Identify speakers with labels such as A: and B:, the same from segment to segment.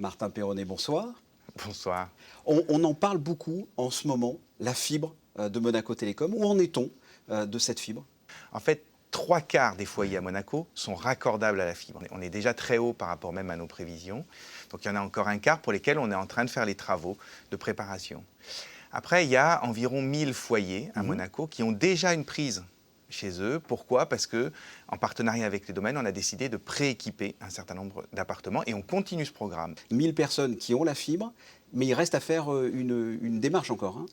A: Martin Perronnet, bonsoir.
B: Bonsoir.
A: On en parle beaucoup en ce moment, la fibre de Monaco Télécom. Où en est-on de cette fibre?
B: En fait, 3 quarts des foyers à Monaco sont raccordables à la fibre. On est déjà très haut par rapport même à nos prévisions. Donc il y en a encore un quart pour lesquels on est en train de faire les travaux de préparation. Après, il y a environ 1000 foyers à Monaco qui ont déjà une prise chez eux. Pourquoi? Parce que, en partenariat avec les domaines, on a décidé de prééquiper un certain nombre d'appartements et on continue ce programme.
A: 1000 personnes qui ont la fibre, mais il reste à faire une démarche encore, hein.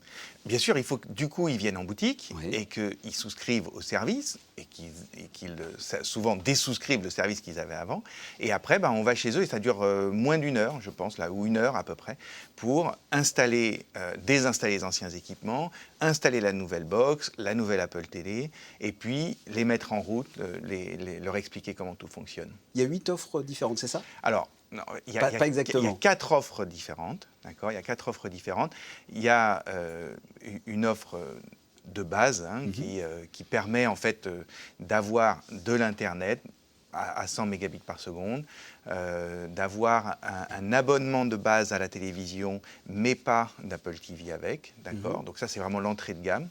B: Bien sûr, il faut que du coup ils viennent en boutique
A: Oui.
B: et qu'ils souscrivent au service et qu'ils souvent désouscrivent le service qu'ils avaient avant. Et après, on va chez eux et ça dure moins d'une heure, je pense, là, ou une heure à peu près, pour installer, désinstaller les anciens équipements, installer la nouvelle box, la nouvelle Apple Télé, et puis les mettre en route, leur expliquer comment tout fonctionne.
A: Il y a 8 offres différentes, c'est ça?
B: Alors, non,
A: Pas
B: il y a
A: exactement.
B: 4 offres différentes, d'accord? Il y a 4 offres différentes. Il y a une offre de base qui permet en fait d'avoir de l'Internet à 100 mégabits par seconde, d'avoir un abonnement de base à la télévision, mais pas d'Apple TV avec, d'accord? Donc ça, c'est vraiment l'entrée de gamme.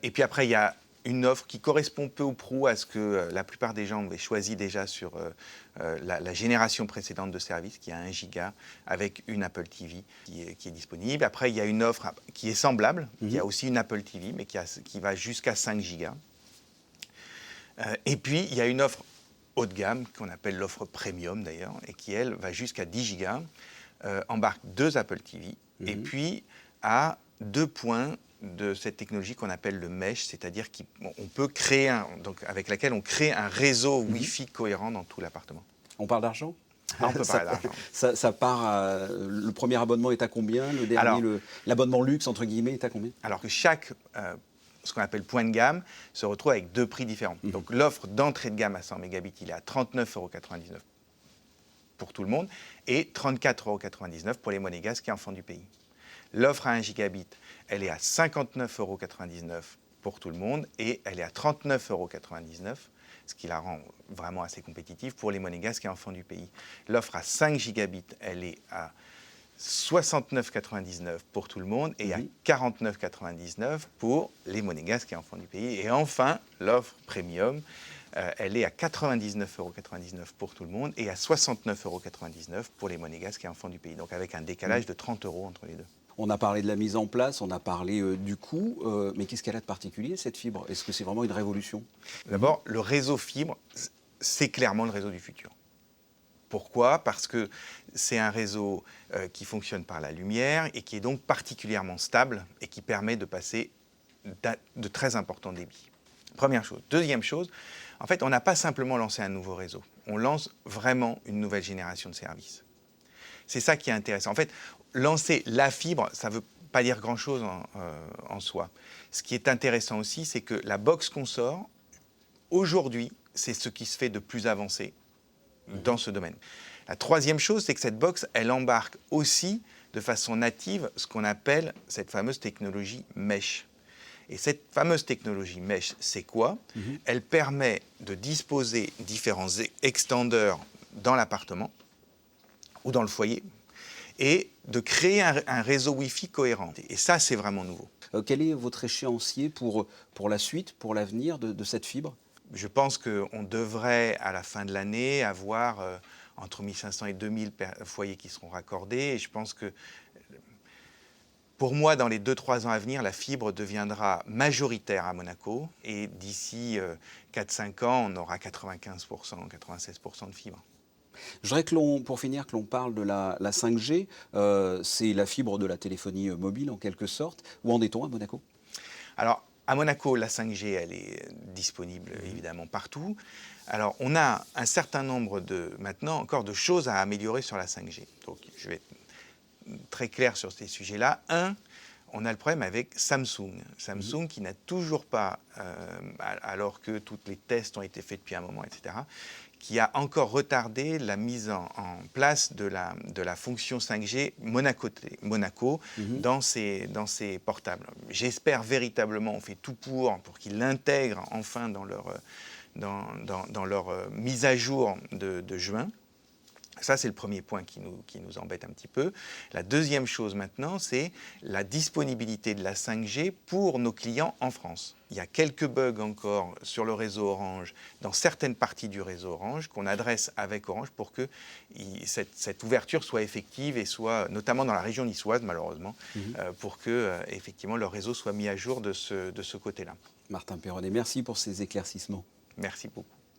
B: Et puis après, il y a une offre qui correspond peu ou prou à ce que la plupart des gens avaient choisi déjà sur la génération précédente de services, qui a 1 giga avec une Apple TV qui est disponible. Après, il y a une offre qui est semblable, qui a aussi une Apple TV, mais qui va jusqu'à 5 gigas. Et puis, il y a une offre haut de gamme, qu'on appelle l'offre premium d'ailleurs, et qui, elle, va jusqu'à 10 gigas, embarque 2 Apple TV, et puis a 2 points de cette technologie qu'on appelle le mesh, c'est-à-dire qu'on peut créer avec laquelle on crée un réseau Wi-Fi cohérent dans tout l'appartement.
A: On parle d'argent?
B: On peut parler d'argent.
A: Ça part le premier abonnement est à combien? Le dernier, l'abonnement luxe, entre guillemets, est à combien?
B: Alors que chaque, ce qu'on appelle point de gamme, se retrouve avec 2 prix différents. Donc l'offre d'entrée de gamme à 100 mégabits, il est à 39,99 € pour tout le monde et 34,99 € pour les monégasques et enfants du pays. L'offre à 1 gigabit, elle est à 59,99 € pour tout le monde et elle est à 39,99 €, ce qui la rend vraiment assez compétitive pour les monégasques et enfants du pays. L'offre à 5 gigabits, elle est à 69,99 € pour tout le monde et à 49,99 € pour les monégasques et enfants du pays. Et enfin, l'offre premium, elle est à 99,99 € pour tout le monde et à 69,99 € pour les monégasques et enfants du pays. Donc avec un décalage de 30 € entre les deux.
A: On a parlé de la mise en place, on a parlé du coût, mais qu'est-ce qu'elle a de particulier, cette fibre? Est-ce que c'est vraiment une révolution?
B: D'abord, le réseau fibre, c'est clairement le réseau du futur. Pourquoi? Parce que c'est un réseau qui fonctionne par la lumière et qui est donc particulièrement stable et qui permet de passer de très importants débits. Première chose. Deuxième chose, en fait, on n'a pas simplement lancé un nouveau réseau. On lance vraiment une nouvelle génération de services. C'est ça qui est intéressant. En fait, lancer la fibre, ça ne veut pas dire grand-chose en soi. Ce qui est intéressant aussi, c'est que la box qu'on sort, aujourd'hui, c'est ce qui se fait de plus avancé dans ce domaine. La troisième chose, c'est que cette box, elle embarque aussi de façon native ce qu'on appelle cette fameuse technologie mesh. Et cette fameuse technologie mesh, c'est quoi? Elle permet de disposer différents extenders dans l'appartement ou dans le foyer et de créer un réseau Wi-Fi cohérent. Et ça, c'est vraiment nouveau.
A: Quel est votre échéancier pour la suite, pour l'avenir de cette fibre?
B: Je pense qu'on devrait, à la fin de l'année, avoir entre 1500 et 2000 foyers qui seront raccordés. Et je pense que, pour moi, dans les 2-3 ans à venir, la fibre deviendra majoritaire à Monaco. Et d'ici 4-5 ans, on aura 95%, 96% de fibre.
A: Je voudrais pour finir, que l'on parle de la 5G. C'est la fibre de la téléphonie mobile, en quelque sorte. Où en est-on à Monaco?
B: Alors, à Monaco, la 5G, elle est disponible évidemment partout. Alors, on a un certain nombre maintenant encore de choses à améliorer sur la 5G. Donc, je vais être très clair sur ces sujets-là. On a le problème avec Samsung. Samsung qui n'a toujours pas, alors que tous les tests ont été faits depuis un moment, etc., qui a encore retardé la mise en place de la fonction 5G Monaco dans ses portables. J'espère véritablement, on fait tout pour qu'ils l'intègrent enfin dans leur mise à jour de juin. Ça, c'est le premier point qui nous embête un petit peu. La deuxième chose maintenant, c'est la disponibilité de la 5G pour nos clients en France. Il y a quelques bugs encore sur le réseau Orange, dans certaines parties du réseau Orange, qu'on adresse avec Orange pour que cette ouverture soit effective et soit, notamment dans la région niçoise, malheureusement, pour que, effectivement, le réseau soit mis à jour de ce côté-là.
A: Martin Perronnet, merci pour ces éclaircissements.
B: Merci beaucoup.